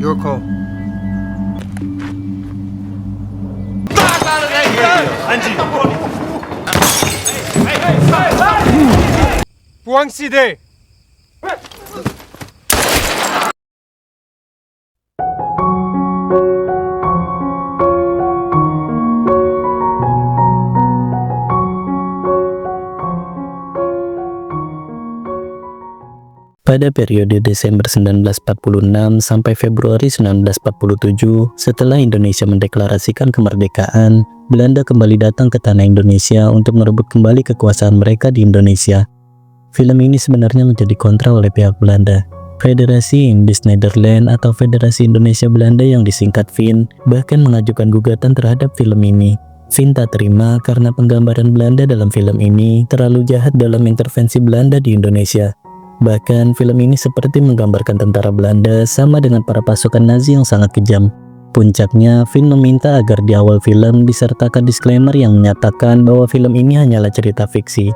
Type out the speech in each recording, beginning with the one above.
Your call. Buang Side. Pada periode Desember 1946 sampai Februari 1947, setelah Indonesia mendeklarasikan kemerdekaan, Belanda kembali datang ke tanah Indonesia untuk merebut kembali kekuasaan mereka di Indonesia. Film ini sebenarnya menjadi kontra oleh pihak Belanda. Federasi Indies Nederland atau Federasi Indonesia Belanda yang disingkat FIN bahkan mengajukan gugatan terhadap film ini. FIN tak terima karena penggambaran Belanda dalam film ini terlalu jahat dalam intervensi Belanda di Indonesia. Bahkan film ini seperti menggambarkan tentara Belanda sama dengan para pasukan Nazi yang sangat kejam. Puncaknya, Fin meminta agar di awal film disertakan disclaimer yang menyatakan bahwa film ini hanyalah cerita fiksi.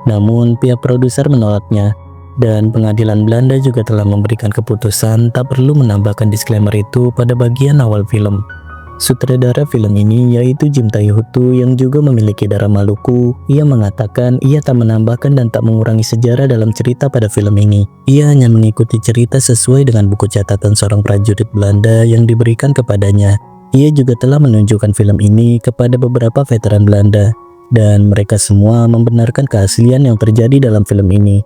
Namun, pihak produser menolaknya, dan pengadilan Belanda juga telah memberikan keputusan tak perlu menambahkan disclaimer itu pada bagian awal film. Sutradara film ini yaitu Jim Taihuttu yang juga memiliki darah Maluku. Ia mengatakan ia tak menambahkan dan tak mengurangi sejarah dalam cerita pada film ini. Ia hanya mengikuti cerita sesuai dengan buku catatan seorang prajurit Belanda yang diberikan kepadanya. Ia juga telah menunjukkan film ini kepada beberapa veteran Belanda, dan mereka semua membenarkan keaslian yang terjadi dalam film ini.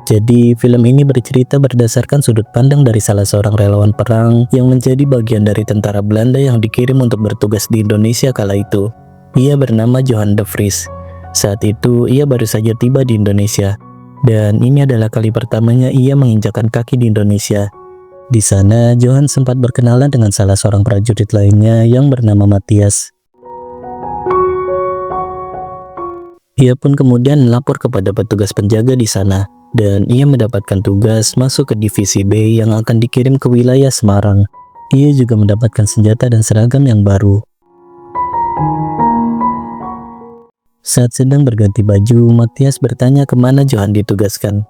Jadi, film ini bercerita berdasarkan sudut pandang dari salah seorang relawan perang yang menjadi bagian dari tentara Belanda yang dikirim untuk bertugas di Indonesia kala itu. Ia bernama Johan de Vries. Saat itu, ia baru saja tiba di Indonesia. Dan ini adalah kali pertamanya ia menginjakkan kaki di Indonesia. Di sana, Johan sempat berkenalan dengan salah seorang prajurit lainnya yang bernama Matthias. Ia pun kemudian melapor kepada petugas penjaga di sana. Dan ia mendapatkan tugas masuk ke divisi B yang akan dikirim ke wilayah Semarang. Ia juga mendapatkan senjata dan seragam yang baru. Saat sedang berganti baju, Matthias bertanya kemana Johan ditugaskan.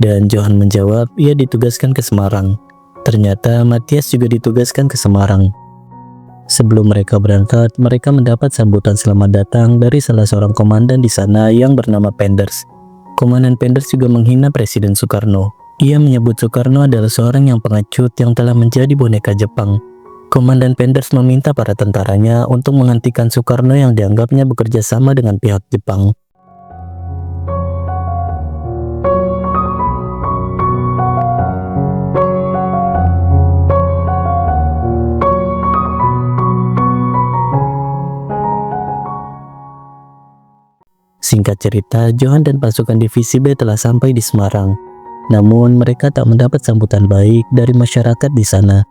Dan Johan menjawab ia ditugaskan ke Semarang. Ternyata Matthias juga ditugaskan ke Semarang. Sebelum mereka berangkat, mereka mendapat sambutan selamat datang dari salah seorang komandan di sana yang bernama Penders. Komandan Penders juga menghina Presiden Soekarno. Ia menyebut Soekarno adalah seorang yang pengecut yang telah menjadi boneka Jepang. Komandan Penders meminta para tentaranya untuk menghentikan Soekarno yang dianggapnya bekerja sama dengan pihak Jepang. Singkat cerita, Johan dan pasukan divisi B telah sampai di Semarang. Namun, mereka tak mendapat sambutan baik dari masyarakat di sana.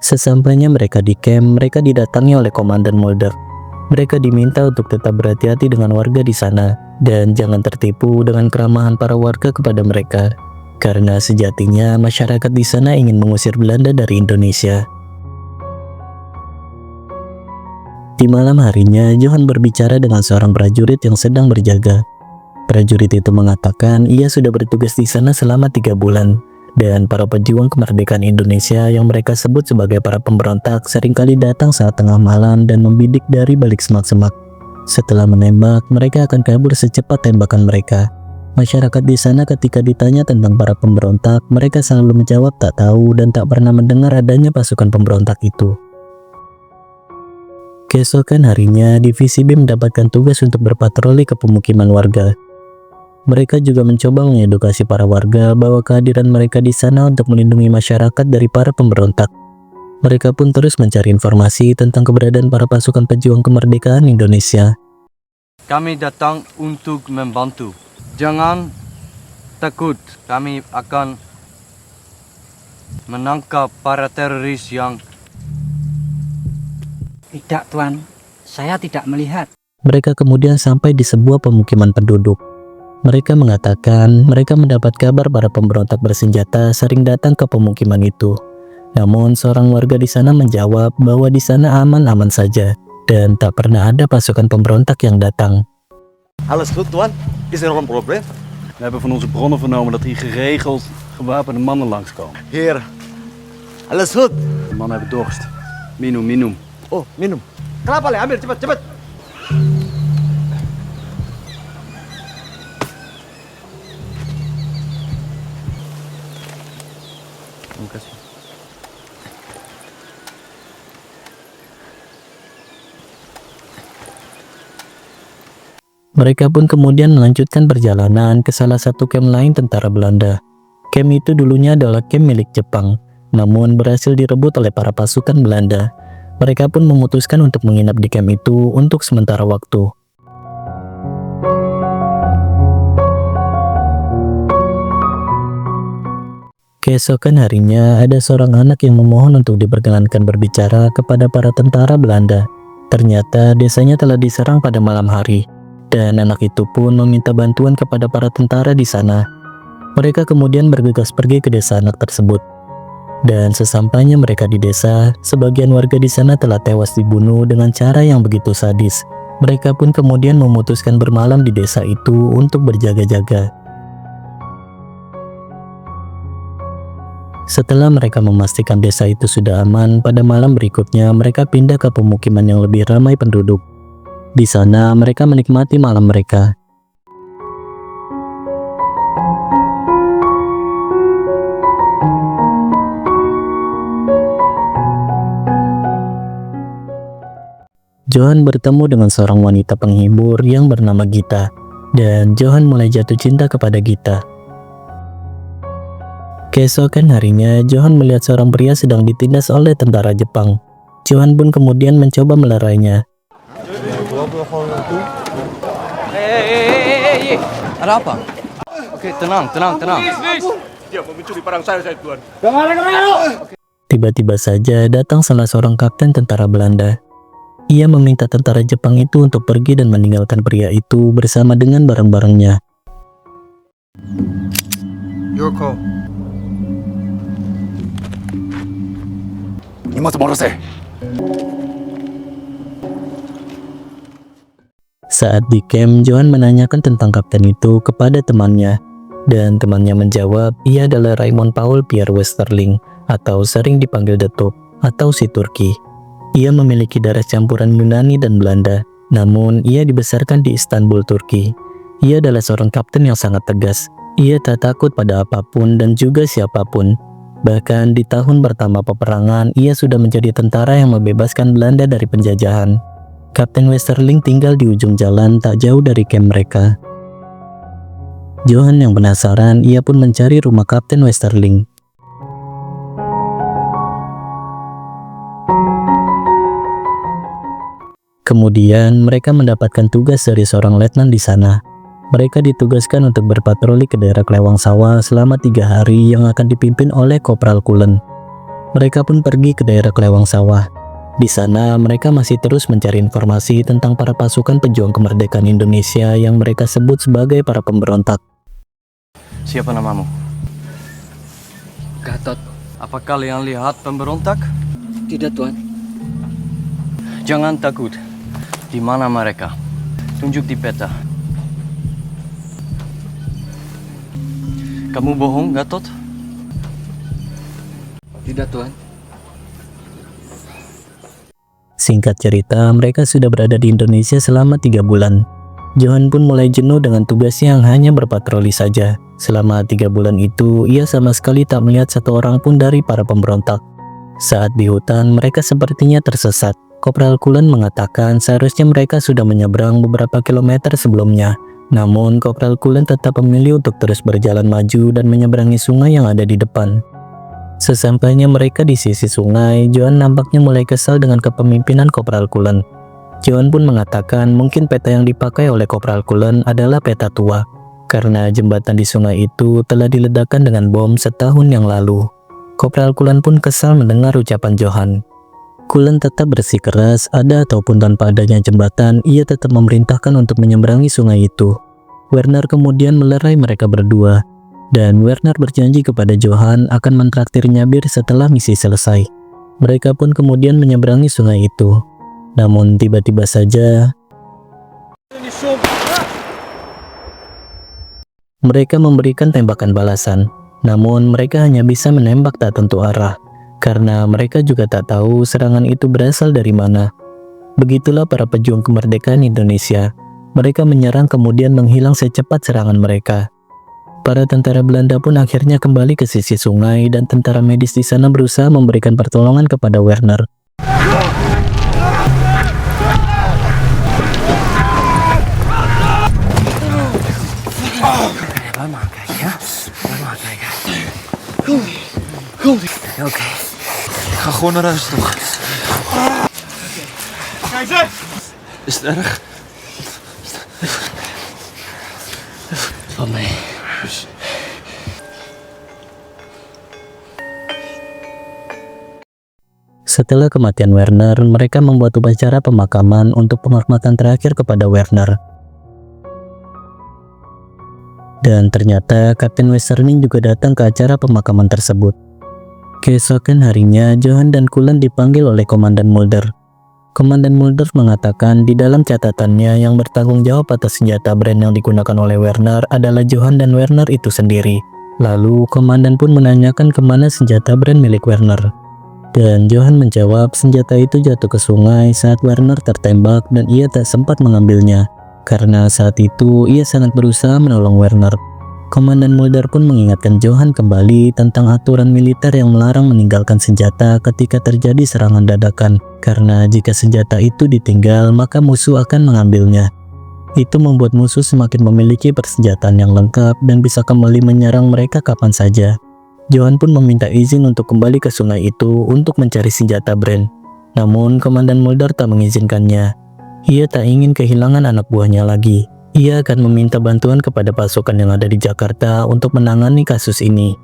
Sesampainya mereka di camp, mereka didatangi oleh Komandan Mulder. Mereka diminta untuk tetap berhati-hati dengan warga di sana dan jangan tertipu dengan keramahan para warga kepada mereka. Karena sejatinya masyarakat di sana ingin mengusir Belanda dari Indonesia. Di malam harinya, Johan berbicara dengan seorang prajurit yang sedang berjaga. Prajurit itu mengatakan ia sudah bertugas di sana selama 3 bulan. Dan para pejuang kemerdekaan Indonesia yang mereka sebut sebagai para pemberontak seringkali datang saat tengah malam dan membidik dari balik semak-semak. Setelah menembak, mereka akan kabur secepat tembakan mereka. Masyarakat di sana ketika ditanya tentang para pemberontak, mereka selalu menjawab tak tahu dan tak pernah mendengar adanya pasukan pemberontak itu. Keesokan harinya, divisi B mendapatkan tugas untuk berpatroli ke pemukiman warga. Mereka juga mencoba mengedukasi para warga bahwa kehadiran mereka di sana untuk melindungi masyarakat dari para pemberontak. Mereka pun terus mencari informasi tentang keberadaan para pasukan pejuang kemerdekaan Indonesia. Kami datang untuk membantu. Jangan takut, kami akan menangkap para teroris yang... Tidak, Tuan. Saya tidak melihat. Mereka kemudian sampai di sebuah pemukiman penduduk. Mereka mengatakan mereka mendapat kabar para pemberontak bersenjata sering datang ke pemukiman itu. Namun seorang warga di sana menjawab bahwa di sana aman-aman saja dan tak pernah ada pasukan pemberontak yang datang. Alles goed, Tuan? Is er nog een probleem? We hebben van onze bronnen vernomen dat hier geregeld gewapende mannen langskomen. Heer, alles goed? De mannen hebben dorst. Minum, minum. Oh, minum. Kenapa, Le? Ambil, cepat, cepat. Terima kasih. Mereka pun kemudian melanjutkan perjalanan ke salah satu kamp lain tentara Belanda. Kamp itu dulunya adalah kamp milik Jepang, namun berhasil direbut oleh para pasukan Belanda. Mereka pun memutuskan untuk menginap di kamp itu untuk sementara waktu. Keesokan harinya, ada seorang anak yang memohon untuk diperkenankan berbicara kepada para tentara Belanda. Ternyata desanya telah diserang pada malam hari, dan anak itu pun meminta bantuan kepada para tentara di sana. Mereka kemudian bergegas pergi ke desa anak tersebut. Dan sesampainya mereka di desa, sebagian warga di sana telah tewas dibunuh dengan cara yang begitu sadis. Mereka pun kemudian memutuskan bermalam di desa itu untuk berjaga-jaga. Setelah mereka memastikan desa itu sudah aman, pada malam berikutnya mereka pindah ke pemukiman yang lebih ramai penduduk. Di sana mereka menikmati malam mereka. Johan bertemu dengan seorang wanita penghibur yang bernama Gita, dan Johan mulai jatuh cinta kepada Gita. Keesokan harinya, Johan melihat seorang pria sedang ditindas oleh tentara Jepang. Johan pun kemudian mencoba melerainya. Ada apa? Oke, tenang. Dia mau mencuri barang saya, Tuan. Tiba-tiba saja datang salah seorang kapten tentara Belanda. Ia meminta tentara Jepang itu untuk pergi dan meninggalkan pria itu bersama dengan barang-barangnya. Your call. Saat di camp, Johan menanyakan tentang kapten itu kepada temannya, dan temannya menjawab ia adalah Raymond Paul Pierre Westerling, atau sering dipanggil Datuk, atau si Turki. Ia memiliki darah campuran Yunani dan Belanda, namun ia dibesarkan di Istanbul, Turki. Ia adalah seorang kapten yang sangat tegas. Ia tak takut pada apapun dan juga siapapun. Bahkan di tahun pertama peperangan, ia sudah menjadi tentara yang membebaskan Belanda dari penjajahan. Kapten Westerling tinggal di ujung jalan tak jauh dari kamp mereka. Johan yang penasaran, ia pun mencari rumah Kapten Westerling. Kemudian mereka mendapatkan tugas dari seorang letnan di sana. Mereka ditugaskan untuk berpatroli ke daerah Klewang Sawah selama 3 hari yang akan dipimpin oleh Kopral Kulen. Mereka pun pergi ke daerah Klewang Sawah. Di sana mereka masih terus mencari informasi tentang para pasukan pejuang kemerdekaan Indonesia yang mereka sebut sebagai para pemberontak. Siapa namamu? Gatot. Apa kalian lihat pemberontak? Tidak, Tuan. Jangan takut. Di mana mereka? Tunjuk di peta. Kamu bohong, Gatot? Tidak, Tuan. Singkat cerita, mereka sudah berada di Indonesia selama 3 bulan. Johan pun mulai jenuh dengan tugasnya yang hanya berpatroli saja. Selama 3 bulan itu, ia sama sekali tak melihat satu orang pun dari para pemberontak. Saat di hutan, mereka sepertinya tersesat. Kopral Kulen mengatakan seharusnya mereka sudah menyeberang beberapa kilometer sebelumnya. Namun, Kopral Kulen tetap memilih untuk terus berjalan maju dan menyeberangi sungai yang ada di depan. Sesampainya mereka di sisi sungai, Johan nampaknya mulai kesal dengan kepemimpinan Kopral Kulen. Johan pun mengatakan mungkin peta yang dipakai oleh Kopral Kulen adalah peta tua, karena jembatan di sungai itu telah diledakkan dengan bom setahun yang lalu. Kopral Kulen pun kesal mendengar ucapan Johan. Kulen tetap bersikeras, ada ataupun tanpa adanya jembatan, ia tetap memerintahkan untuk menyeberangi sungai itu. Werner kemudian melerai mereka berdua, dan Werner berjanji kepada Johan akan mentraktirnya bir setelah misi selesai. Mereka pun kemudian menyeberangi sungai itu. Namun tiba-tiba saja Mereka memberikan tembakan balasan, namun mereka hanya bisa menembak tak tentu arah, karena mereka juga tak tahu serangan itu berasal dari mana. Begitulah para pejuang kemerdekaan Indonesia. Mereka menyerang kemudian menghilang secepat serangan mereka. Para tentara Belanda pun akhirnya kembali ke sisi sungai dan tentara medis di sana berusaha memberikan pertolongan kepada Werner. Oké. Ga gewoon naar huis toch. Is het erg? Valt mee. Setelah kematian Werner, mereka membuat upacara pemakaman untuk penghormatan terakhir kepada Werner. Dan ternyata Kapten Westerling juga datang ke acara pemakaman tersebut. Keesokan harinya, Johan dan Cullen dipanggil oleh Komandan Mulder. Komandan Mulder mengatakan di dalam catatannya yang bertanggung jawab atas senjata brand yang digunakan oleh Werner adalah Johan dan Werner itu sendiri. Lalu Komandan pun menanyakan kemana senjata brand milik Werner. Dan Johan menjawab senjata itu jatuh ke sungai saat Werner tertembak dan ia tak sempat mengambilnya. Karena saat itu ia sangat berusaha menolong Werner. Komandan Mulder pun mengingatkan Johan kembali tentang aturan militer yang melarang meninggalkan senjata ketika terjadi serangan dadakan. Karena jika senjata itu ditinggal maka musuh akan mengambilnya. Itu membuat musuh semakin memiliki persenjataan yang lengkap dan bisa kembali menyerang mereka kapan saja. Johan pun meminta izin untuk kembali ke sungai itu untuk mencari senjata brand. Namun Komandan Mulder tak mengizinkannya. Ia tak ingin kehilangan anak buahnya lagi. Ia akan meminta bantuan kepada pasukan yang ada di Jakarta untuk menangani kasus ini.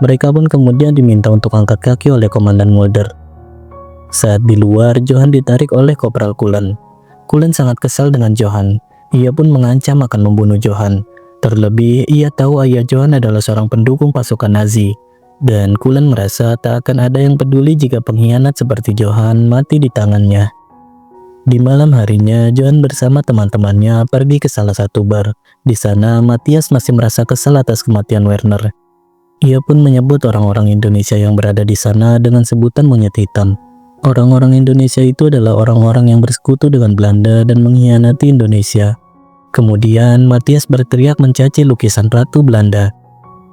Mereka pun kemudian diminta untuk angkat kaki oleh Komandan Mulder. Saat di luar, Johan ditarik oleh Kopral Cullen. Cullen sangat kesal dengan Johan. Ia pun mengancam akan membunuh Johan. Terlebih, ia tahu ayah Johan adalah seorang pendukung pasukan Nazi. Dan Cullen merasa tak akan ada yang peduli jika pengkhianat seperti Johan mati di tangannya. Di malam harinya, Johan bersama teman-temannya pergi ke salah satu bar. Di sana, Matthias masih merasa kesal atas kematian Werner. Ia pun menyebut orang-orang Indonesia yang berada di sana dengan sebutan monyet hitam. Orang-orang Indonesia itu adalah orang-orang yang bersekutu dengan Belanda dan mengkhianati Indonesia. Kemudian, Matthias berteriak mencaci lukisan Ratu Belanda.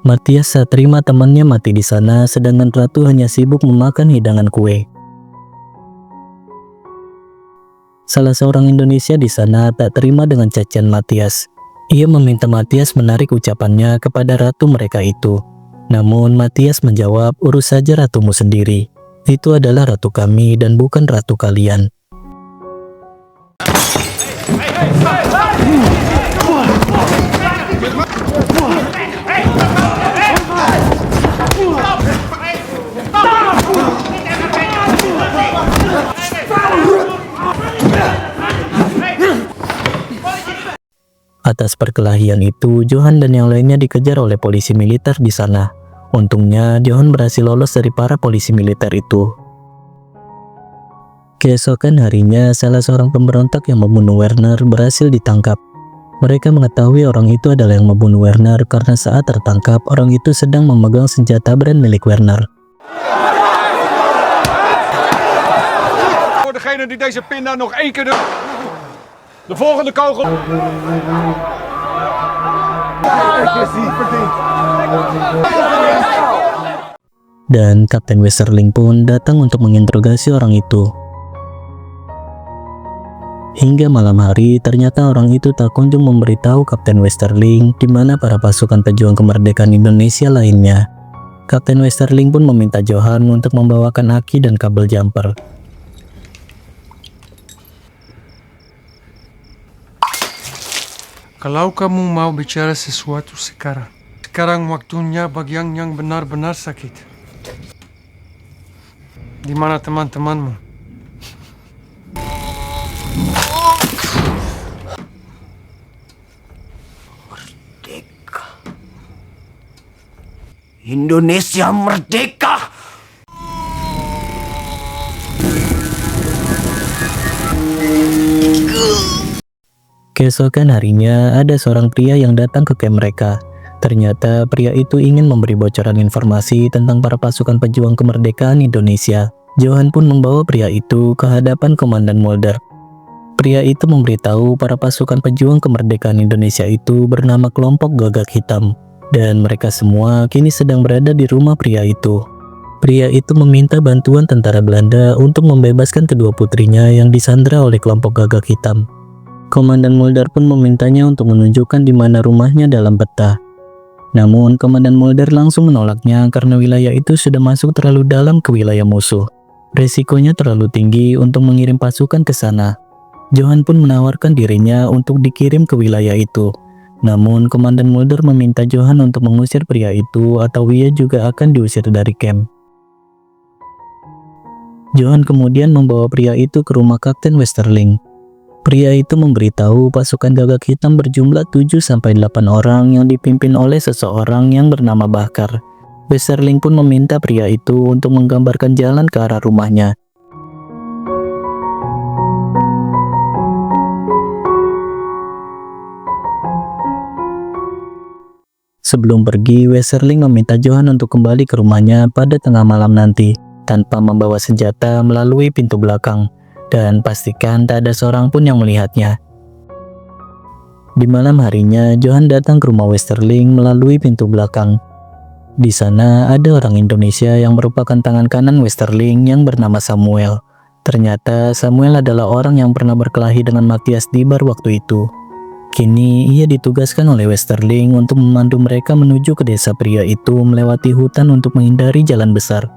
Matthias saat terima temannya mati di sana, sedangkan Ratu hanya sibuk memakan hidangan kue. Salah seorang Indonesia di sana tak terima dengan cacian Matthias. Ia meminta Matthias menarik ucapannya kepada ratu mereka itu. Namun Matthias menjawab, urus saja ratumu sendiri. Itu adalah ratu kami dan bukan ratu kalian. Atas perkelahian itu, Johan dan yang lainnya dikejar oleh polisi militer di sana. Untungnya, Johan berhasil lolos dari para polisi militer itu. Keesokan harinya, salah seorang pemberontak yang membunuh Werner berhasil ditangkap. Mereka mengetahui orang itu adalah yang membunuh Werner karena saat tertangkap, orang itu sedang memegang senjata brand milik Werner. Voor degene die deze pinda nog één keer de volgende kogel. Dan Kapten Westerling pun datang untuk menginterogasi orang itu. Hingga malam hari, ternyata orang itu tak kunjung memberitahu Kapten Westerling di mana para pasukan pejuang kemerdekaan Indonesia lainnya. Kapten Westerling pun meminta Johan untuk membawakan aki dan kabel jumper. Kalau kamu mau bicara sesuatu sekarang waktunya bagi yang benar-benar sakit. Di mana teman-temanmu? Merdeka. Indonesia merdeka! Keesokan harinya, ada seorang pria yang datang ke camp mereka. Ternyata pria itu ingin memberi bocoran informasi tentang para pasukan pejuang kemerdekaan Indonesia. Johan pun membawa pria itu ke hadapan Komandan Mulder. Pria itu memberitahu para pasukan pejuang kemerdekaan Indonesia itu bernama kelompok Gagak Hitam, dan mereka semua kini sedang berada di rumah pria itu. Pria itu meminta bantuan tentara Belanda untuk membebaskan kedua putrinya yang disandra oleh kelompok Gagak Hitam. Komandan Mulder pun memintanya untuk menunjukkan di mana rumahnya dalam peta. Namun, Komandan Mulder langsung menolaknya karena wilayah itu sudah masuk terlalu dalam ke wilayah musuh. Resikonya terlalu tinggi untuk mengirim pasukan ke sana. Johan pun menawarkan dirinya untuk dikirim ke wilayah itu. Namun, Komandan Mulder meminta Johan untuk mengusir pria itu atau ia juga akan diusir dari camp. Johan kemudian membawa pria itu ke rumah Kapten Westerling. Pria itu memberitahu pasukan Gagak Hitam berjumlah 7-8 orang yang dipimpin oleh seseorang yang bernama Bakar. Westerling pun meminta pria itu untuk menggambarkan jalan ke arah rumahnya. Sebelum pergi, Westerling meminta Johan untuk kembali ke rumahnya pada tengah malam nanti, tanpa membawa senjata melalui pintu belakang. Dan pastikan tak ada seorang pun yang melihatnya. Di malam harinya, Johan datang ke rumah Westerling melalui pintu belakang. Di sana ada orang Indonesia yang merupakan tangan kanan Westerling yang bernama Samuel. Ternyata Samuel adalah orang yang pernah berkelahi dengan Matthias Dibar waktu itu. Kini ia ditugaskan oleh Westerling untuk memandu mereka menuju ke desa pria itu melewati hutan untuk menghindari jalan besar.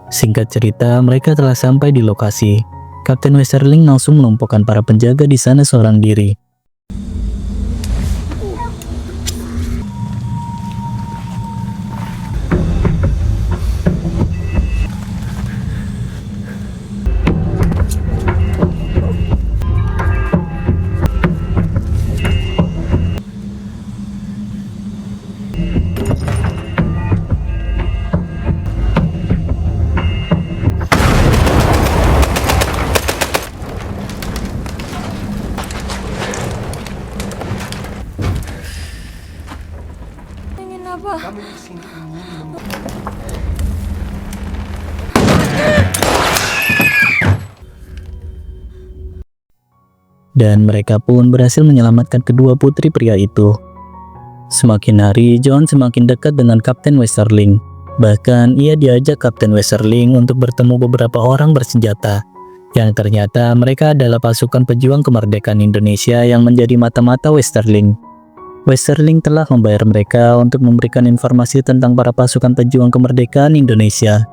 Singkat cerita, mereka telah sampai di lokasi. Kapten Westerling langsung melumpuhkan para penjaga di sana seorang diri. Dan mereka pun berhasil menyelamatkan kedua putri pria itu. Semakin hari, John semakin dekat dengan Kapten Westerling. Bahkan ia diajak Kapten Westerling untuk bertemu beberapa orang bersenjata, yang ternyata mereka adalah pasukan pejuang kemerdekaan Indonesia yang menjadi mata-mata Westerling. Westerling telah membayar mereka untuk memberikan informasi tentang para pasukan pejuang kemerdekaan Indonesia.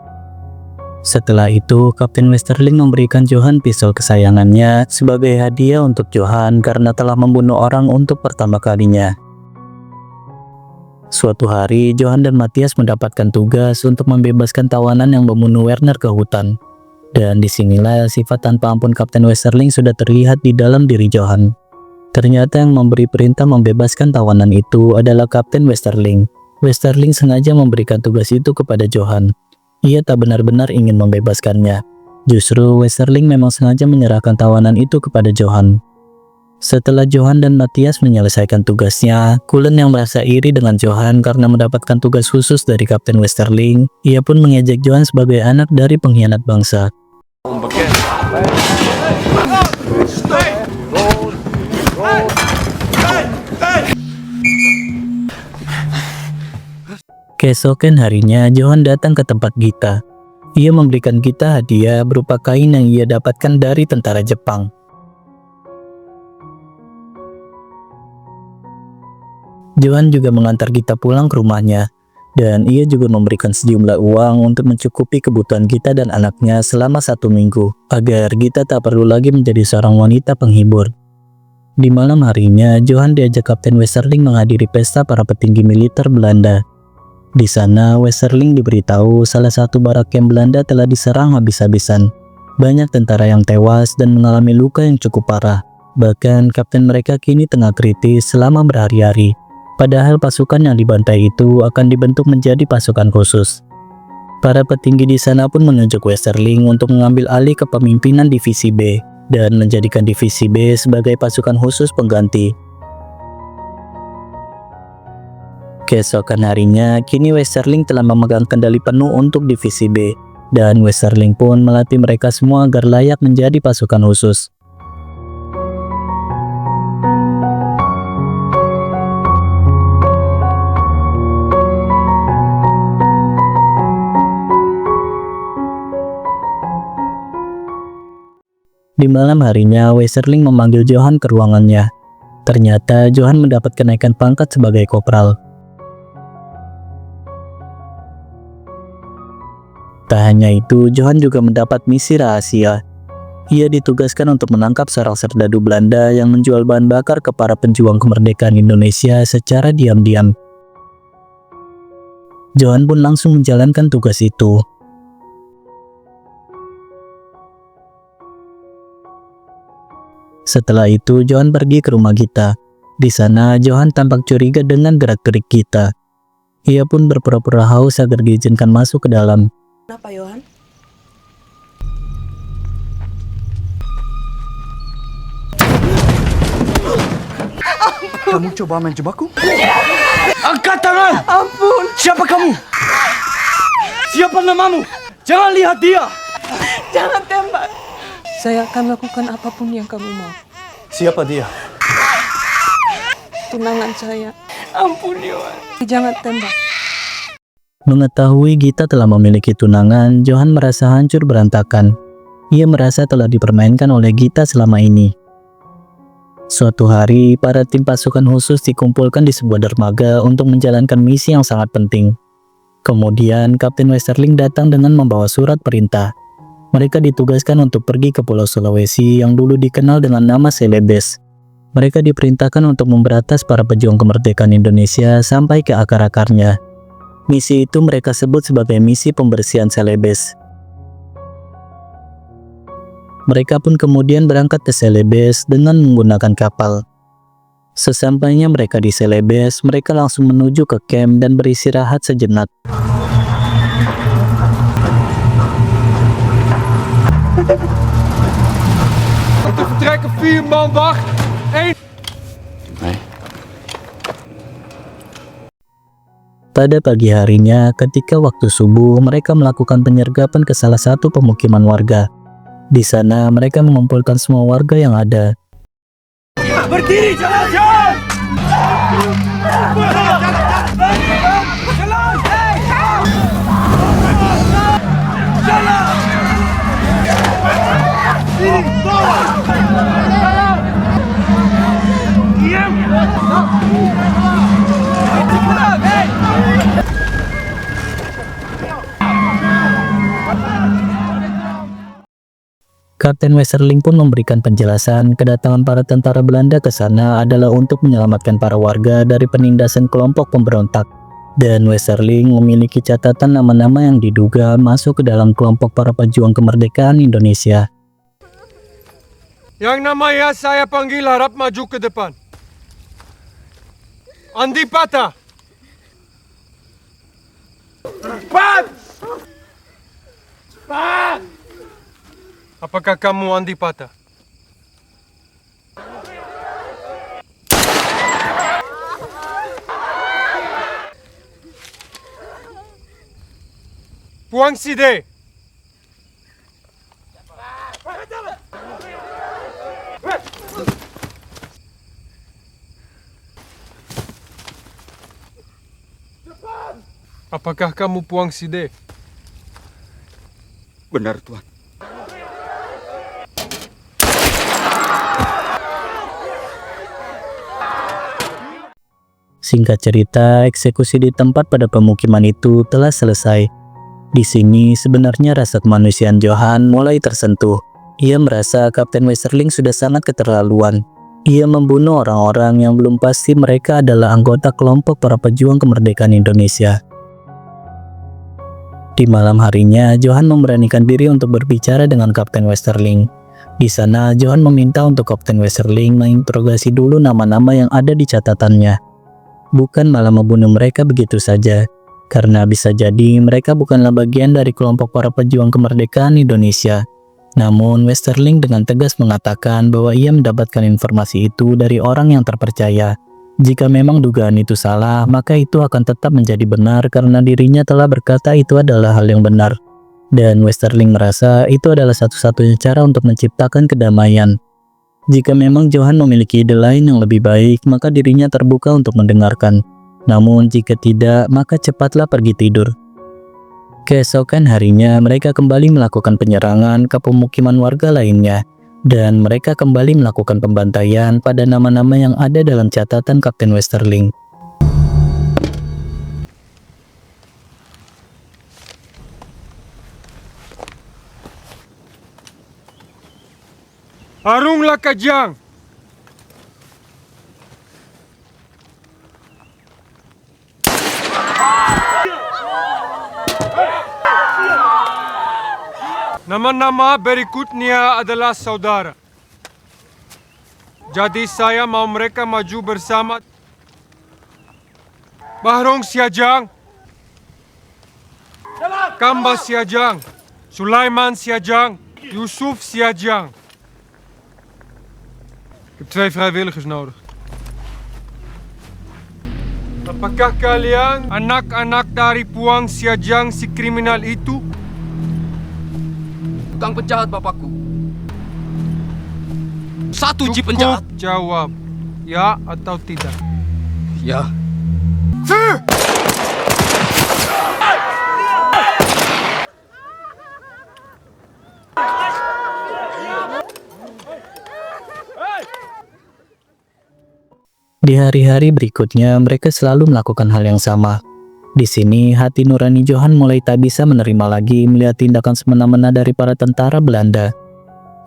Setelah itu, Kapten Westerling memberikan Johan pisau kesayangannya sebagai hadiah untuk Johan karena telah membunuh orang untuk pertama kalinya. Suatu hari, Johan dan Matthias mendapatkan tugas untuk membebaskan tawanan yang membunuh Werner ke hutan. Dan disinilah sifat tanpa ampun Kapten Westerling sudah terlihat di dalam diri Johan. Ternyata yang memberi perintah membebaskan tawanan itu adalah Kapten Westerling. Westerling sengaja memberikan tugas itu kepada Johan. Ia tak benar-benar ingin membebaskannya. Justru Westerling memang sengaja menyerahkan tawanan itu kepada Johan. Setelah Johan dan Matthias menyelesaikan tugasnya, Cullen yang merasa iri dengan Johan karena mendapatkan tugas khusus dari Kapten Westerling, ia pun mengejek Johan sebagai anak dari pengkhianat bangsa. Keesokan harinya, Johan datang ke tempat Gita. Ia memberikan Gita hadiah berupa kain yang ia dapatkan dari tentara Jepang. Johan juga mengantar Gita pulang ke rumahnya, dan ia juga memberikan sejumlah uang untuk mencukupi kebutuhan Gita dan anaknya selama 1 minggu, agar Gita tak perlu lagi menjadi seorang wanita penghibur. Di malam harinya, Johan diajak Kapten Westerling menghadiri pesta para petinggi militer Belanda. Di sana, Westerling diberitahu salah satu barak camp Belanda telah diserang habis-habisan. Banyak tentara yang tewas dan mengalami luka yang cukup parah. Bahkan kapten mereka kini tengah kritis selama berhari-hari. Padahal pasukan yang dibantai itu akan dibentuk menjadi pasukan khusus. Para petinggi di sana pun menunjuk Westerling untuk mengambil alih kepemimpinan divisi B. dan menjadikan Divisi B sebagai pasukan khusus pengganti. Keesokan harinya, kini Westerling telah memegang kendali penuh untuk Divisi B, dan Westerling pun melatih mereka semua agar layak menjadi pasukan khusus. Di malam harinya, Westerling memanggil Johan ke ruangannya. Ternyata Johan mendapat kenaikan pangkat sebagai kopral. Tak hanya itu, Johan juga mendapat misi rahasia. Ia ditugaskan untuk menangkap seorang serdadu Belanda yang menjual bahan bakar ke para pejuang kemerdekaan Indonesia secara diam-diam. Johan pun langsung menjalankan tugas itu. Setelah itu, Johan pergi ke rumah Gita. Di sana, Johan tampak curiga dengan gerak-gerik Gita. Ia pun berpura-pura haus agar diizinkan masuk ke dalam. Kenapa, Johan? Kamu coba menjebakku? Angkat tangan! Ampun! Siapa kamu? Siapa namamu? Jangan lihat dia! Jangan tembak! Saya akan lakukan apapun yang kamu mau. Siapa dia? Tunangan saya. Ampun, Johan. Jangan tembak. Mengetahui Gita telah memiliki tunangan, Johan merasa hancur berantakan. Ia merasa telah dipermainkan oleh Gita selama ini. Suatu hari, para tim pasukan khusus dikumpulkan di sebuah dermaga untuk menjalankan misi yang sangat penting. Kemudian, Kapten Westerling datang dengan membawa surat perintah. Mereka ditugaskan untuk pergi ke Pulau Sulawesi yang dulu dikenal dengan nama Celebes. Mereka diperintahkan untuk memberantas para pejuang kemerdekaan Indonesia sampai ke akar-akarnya. Misi itu mereka sebut sebagai misi pembersihan Celebes. Mereka pun kemudian berangkat ke Celebes dengan menggunakan kapal. Sesampainya mereka di Celebes, mereka langsung menuju ke camp dan beristirahat sejenak. Te vertrekken 4 man wacht. 1. Pada pagi harinya, ketika waktu subuh, mereka melakukan penyergapan ke salah satu pemukiman warga. Di sana, mereka mengumpulkan semua warga yang ada. Berdiri, jalan! Kapten Westerling pun memberikan penjelasan kedatangan para tentara Belanda ke sana adalah untuk menyelamatkan para warga dari penindasan kelompok pemberontak. Dan Westerling memiliki catatan nama-nama yang diduga masuk ke dalam kelompok para pejuang kemerdekaan Indonesia. Yang namanya saya panggil harap maju ke depan. Andi Pata. Cepat! Cepat! Apakah kamu Andi Pata? Puang Side. Apakah kamu Puang Side? Benar, Tuan. Singkat cerita, eksekusi di tempat pada pemukiman itu telah selesai. Di sini sebenarnya rasa kemanusiaan Johan mulai tersentuh. Ia merasa Kapten Westerling sudah sangat keterlaluan. Ia membunuh orang-orang yang belum pasti mereka adalah anggota kelompok para pejuang kemerdekaan Indonesia. Di malam harinya, Johan memberanikan diri untuk berbicara dengan Kapten Westerling. Di sana, Johan meminta untuk Kapten Westerling menginterogasi dulu nama-nama yang ada di catatannya. Bukan malah membunuh mereka begitu saja, karena bisa jadi mereka bukanlah bagian dari kelompok para pejuang kemerdekaan Indonesia. Namun Westerling dengan tegas mengatakan bahwa ia mendapatkan informasi itu dari orang yang terpercaya. Jika memang dugaan itu salah, maka itu akan tetap menjadi benar karena dirinya telah berkata itu adalah hal yang benar. Dan Westerling merasa itu adalah satu-satunya cara untuk menciptakan kedamaian. Jika memang Johan memiliki ide lain yang lebih baik, maka dirinya terbuka untuk mendengarkan. Namun jika tidak, maka cepatlah pergi tidur. Keesokan harinya, mereka kembali melakukan penyerangan ke pemukiman warga lainnya, dan mereka kembali melakukan pembantaian pada nama-nama yang ada dalam catatan Kapten Westerling. Arunglah Kajang! Nama-nama berikutnya adalah saudara. Jadi saya mau mereka maju bersama. Bahrong Siajang, Kamba Siajang, Sulaiman Siajang, Yusuf Siajang. Ik heb 2 vrijwilligers nodig. Apakah kalian anak-anak dari Puang Siajang si kriminal itu? Tukang penjahat bapakku. Satu jeep penjahat. Cukup jawab, ya atau tidak. Ya. Di hari-hari berikutnya, mereka selalu melakukan hal yang sama. Di sini, hati nurani Johan mulai tak bisa menerima lagi melihat tindakan semena-mena dari para tentara Belanda.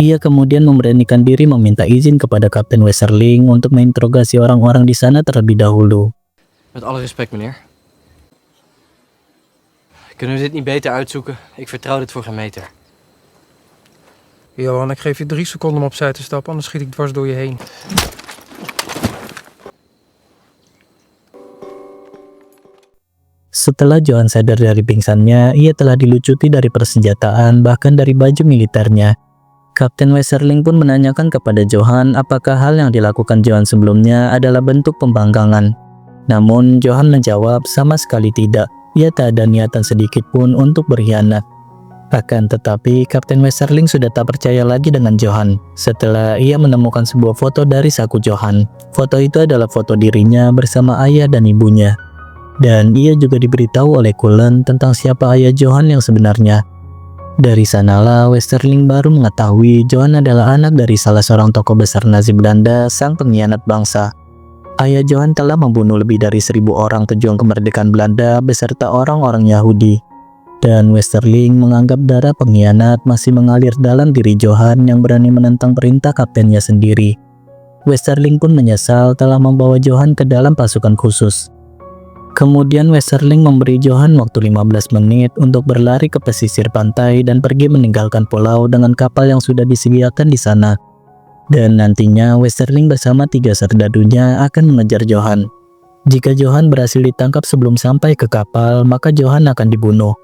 Ia kemudian memberanikan diri meminta izin kepada Kapten Westerling untuk menginterogasi orang-orang di sana terlebih dahulu. Met alle respect, meneer. Kunnen we dit niet beter uitzoeken? Ik vertrouw dit voor geen meter. Johan, ik geef je 3 seconden om opzij te stappen, anders schiet ik dwars door je heen. Setelah Johan sadar dari pingsannya, ia telah dilucuti dari persenjataan bahkan dari baju militernya. Kapten Westerling pun menanyakan kepada Johan apakah hal yang dilakukan Johan sebelumnya adalah bentuk pembangkangan. Namun Johan menjawab sama sekali tidak, ia tak ada niatan sedikit pun untuk berkhianat. Akan tetapi Kapten Westerling sudah tak percaya lagi dengan Johan setelah ia menemukan sebuah foto dari saku Johan. Foto itu adalah foto dirinya bersama ayah dan ibunya. Dan ia juga diberitahu oleh Cullen tentang siapa ayah Johan yang sebenarnya. Dari sanalah Westerling baru mengetahui Johan adalah anak dari salah seorang tokoh besar Nazi Belanda, sang pengkhianat bangsa. Ayah Johan telah membunuh lebih dari 1000 orang pejuang kemerdekaan Belanda beserta orang-orang Yahudi. Dan Westerling menganggap darah pengkhianat masih mengalir dalam diri Johan yang berani menentang perintah kaptennya sendiri. Westerling pun menyesal telah membawa Johan ke dalam pasukan khusus. Kemudian Westerling memberi Johan waktu 15 menit untuk berlari ke pesisir pantai dan pergi meninggalkan pulau dengan kapal yang sudah disediakan di sana. Dan nantinya Westerling bersama 3 serdadunya akan mengejar Johan. Jika Johan berhasil ditangkap sebelum sampai ke kapal, maka Johan akan dibunuh.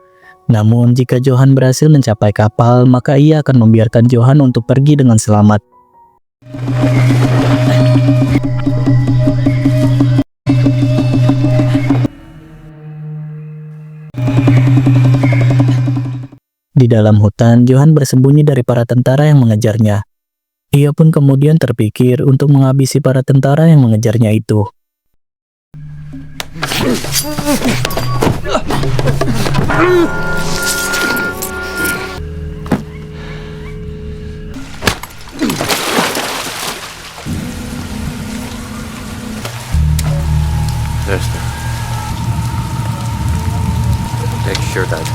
Namun jika Johan berhasil mencapai kapal, maka ia akan membiarkan Johan untuk pergi dengan selamat. Di dalam hutan, Johan bersembunyi dari para tentara yang mengejarnya. Ia pun kemudian terpikir untuk menghabisi para tentara yang mengejarnya itu. Rustig. Trek je shirt uit.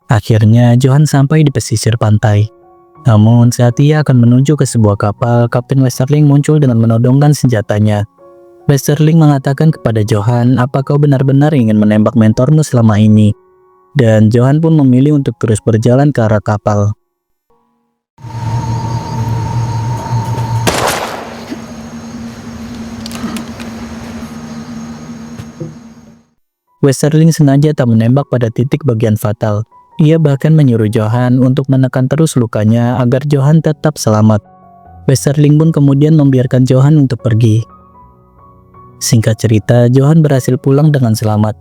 Akhirnya Johan sampai di pesisir pantai. Namun saat ia akan menuju ke sebuah kapal, Kapten Westerling muncul dengan menodongkan senjatanya. Westerling mengatakan kepada Johan, "Apa kau benar-benar ingin menembak mentormu selama ini?" Dan Johan pun memilih untuk terus berjalan ke arah kapal. Westerling sengaja tak menembak pada titik bagian fatal. Ia bahkan menyuruh Johan untuk menekan terus lukanya agar Johan tetap selamat. Westerling pun kemudian membiarkan Johan untuk pergi. Singkat cerita, Johan berhasil pulang dengan selamat.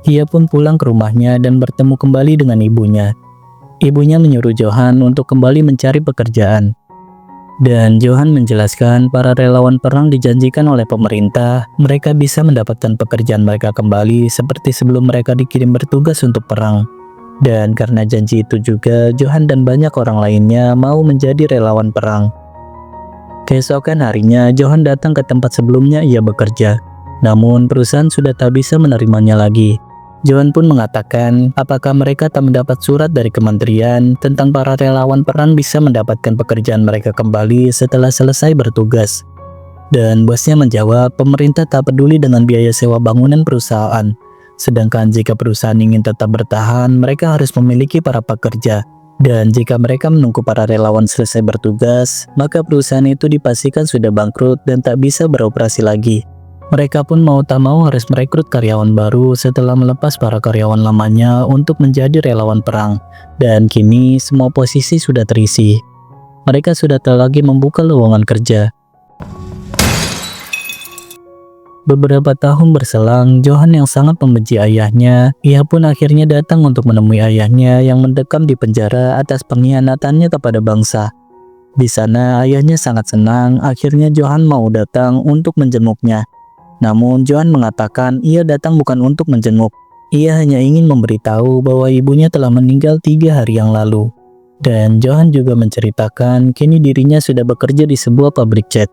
Ia pun pulang ke rumahnya dan bertemu kembali dengan ibunya. Ibunya menyuruh Johan untuk kembali mencari pekerjaan. Dan Johan menjelaskan para relawan perang dijanjikan oleh pemerintah mereka bisa mendapatkan pekerjaan mereka kembali seperti sebelum mereka dikirim bertugas untuk perang. Dan karena janji itu juga, Johan dan banyak orang lainnya mau menjadi relawan perang. Keesokan harinya, Johan datang ke tempat sebelumnya ia bekerja. Namun perusahaan sudah tak bisa menerimanya lagi. Johan pun mengatakan apakah mereka tak mendapat surat dari kementerian tentang para relawan perang bisa mendapatkan pekerjaan mereka kembali setelah selesai bertugas. Dan bosnya menjawab pemerintah tak peduli dengan biaya sewa bangunan perusahaan. Sedangkan jika perusahaan ingin tetap bertahan, mereka harus memiliki para pekerja. Dan jika mereka menunggu para relawan selesai bertugas, maka perusahaan itu dipastikan sudah bangkrut dan tak bisa beroperasi lagi. Mereka pun mau tak mau harus merekrut karyawan baru setelah melepas para karyawan lamanya untuk menjadi relawan perang. Dan kini semua posisi sudah terisi. Mereka sudah tak lagi membuka lowongan kerja. Beberapa tahun berselang, Johan yang sangat membenci ayahnya, ia pun akhirnya datang untuk menemui ayahnya yang mendekam di penjara atas pengkhianatannya kepada bangsa. Di sana, ayahnya sangat senang, akhirnya Johan mau datang untuk menjenguknya. Namun, Johan mengatakan ia datang bukan untuk menjenguk. Ia hanya ingin memberitahu bahwa ibunya telah meninggal 3 hari yang lalu. Dan Johan juga menceritakan kini dirinya sudah bekerja di sebuah pabrik cat.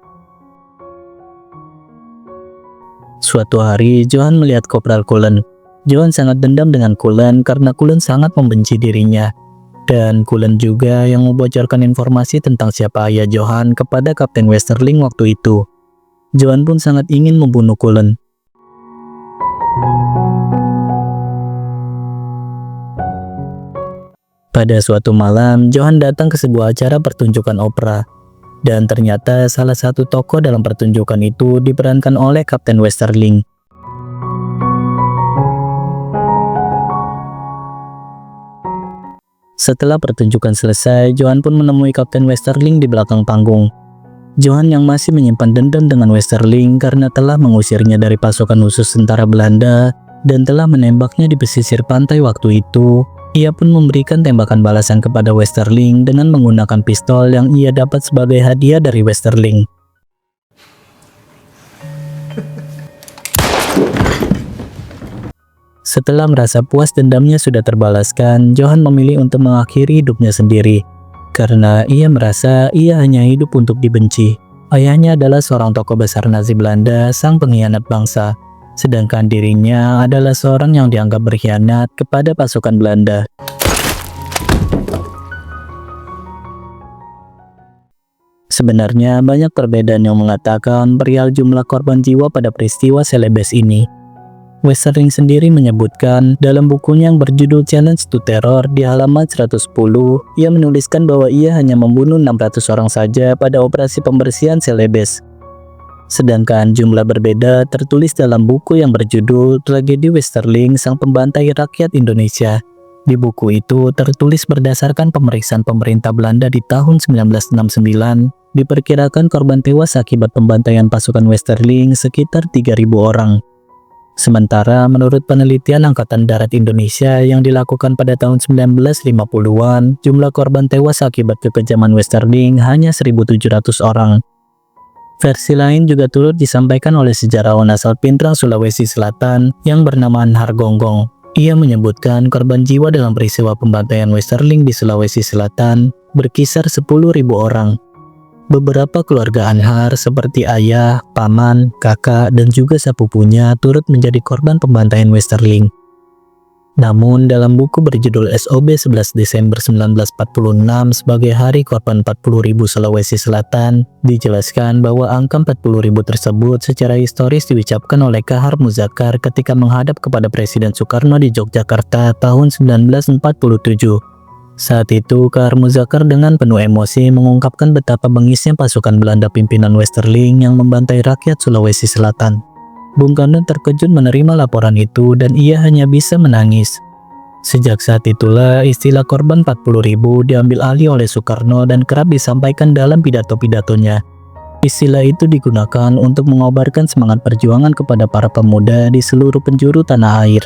Suatu hari, Johan melihat Kopral Cullen. Johan sangat dendam dengan Cullen karena Cullen sangat membenci dirinya. Dan Cullen juga yang membocorkan informasi tentang siapa ayah Johan kepada Kapten Westerling waktu itu. Johan pun sangat ingin membunuh Cullen. Pada suatu malam, Johan datang ke sebuah acara pertunjukan opera. Dan ternyata salah satu tokoh dalam pertunjukan itu diperankan oleh Kapten Westerling. Setelah pertunjukan selesai, Johan pun menemui Kapten Westerling di belakang panggung. Johan yang masih menyimpan dendam dengan Westerling karena telah mengusirnya dari pasukan khusus tentara Belanda dan telah menembaknya di pesisir pantai waktu itu. Ia pun memberikan tembakan balasan kepada Westerling dengan menggunakan pistol yang ia dapat sebagai hadiah dari Westerling. Setelah merasa puas dendamnya sudah terbalaskan, Johan memilih untuk mengakhiri hidupnya sendiri. Karena ia merasa ia hanya hidup untuk dibenci. Ayahnya adalah seorang tokoh besar Nazi Belanda, sang pengkhianat bangsa. Sedangkan dirinya adalah seorang yang dianggap berkhianat kepada pasukan Belanda. Sebenarnya banyak perbedaan yang mengatakan perihal jumlah korban jiwa pada peristiwa Celebes ini. Westerling sendiri menyebutkan dalam bukunya yang berjudul Challenge to Terror di halaman 110, ia menuliskan bahwa ia hanya membunuh 600 orang saja pada operasi pembersihan Celebes. Sedangkan jumlah berbeda tertulis dalam buku yang berjudul Tragedi Westerling, Sang Pembantai Rakyat Indonesia. Di buku itu tertulis berdasarkan pemeriksaan pemerintah Belanda di tahun 1969, diperkirakan korban tewas akibat pembantaian pasukan Westerling sekitar 3.000 orang. Sementara menurut penelitian Angkatan Darat Indonesia yang dilakukan pada tahun 1950-an, jumlah korban tewas akibat kekejaman Westerling hanya 1.700 orang. Versi lain juga turut disampaikan oleh sejarawan asal Pindrang, Sulawesi Selatan yang bernama Anhar Gonggong. Ia menyebutkan korban jiwa dalam peristiwa pembantaian Westerling di Sulawesi Selatan berkisar 10.000 orang. Beberapa keluarga Anhar seperti ayah, paman, kakak, dan juga sepupunya turut menjadi korban pembantaian Westerling. Namun dalam buku berjudul SOB 11 Desember 1946 sebagai Hari Korban 40.000 Sulawesi Selatan, dijelaskan bahwa angka 40.000 tersebut secara historis diucapkan oleh Kahar Muzakkar ketika menghadap kepada Presiden Soekarno di Yogyakarta tahun 1947. Saat itu, Kahar Muzakkar dengan penuh emosi mengungkapkan betapa bengisnya pasukan Belanda pimpinan Westerling yang membantai rakyat Sulawesi Selatan. Bung Karno terkejut menerima laporan itu dan ia hanya bisa menangis. Sejak saat itulah istilah korban 40.000 diambil alih oleh Soekarno dan kerap disampaikan dalam pidato-pidatonya. Istilah itu digunakan untuk mengobarkan semangat perjuangan kepada para pemuda di seluruh penjuru tanah air.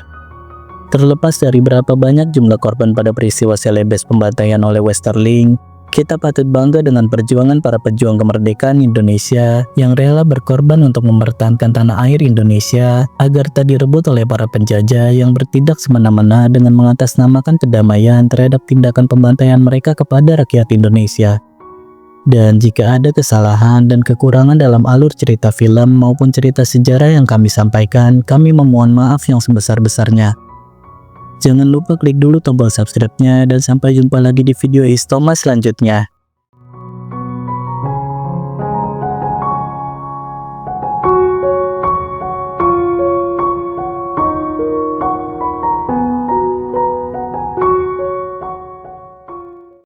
Terlepas dari berapa banyak jumlah korban pada peristiwa selebes pembantaian oleh Westerling, kita patut bangga dengan perjuangan para pejuang kemerdekaan Indonesia yang rela berkorban untuk mempertahankan tanah air Indonesia agar tak direbut oleh para penjajah yang bertindak semena-mena dengan mengatasnamakan kedamaian terhadap tindakan pembantaian mereka kepada rakyat Indonesia. Dan jika ada kesalahan dan kekurangan dalam alur cerita film maupun cerita sejarah yang kami sampaikan, kami memohon maaf yang sebesar-besarnya. Jangan lupa klik dulu tombol subscribe-nya dan sampai jumpa lagi di video Istoma selanjutnya.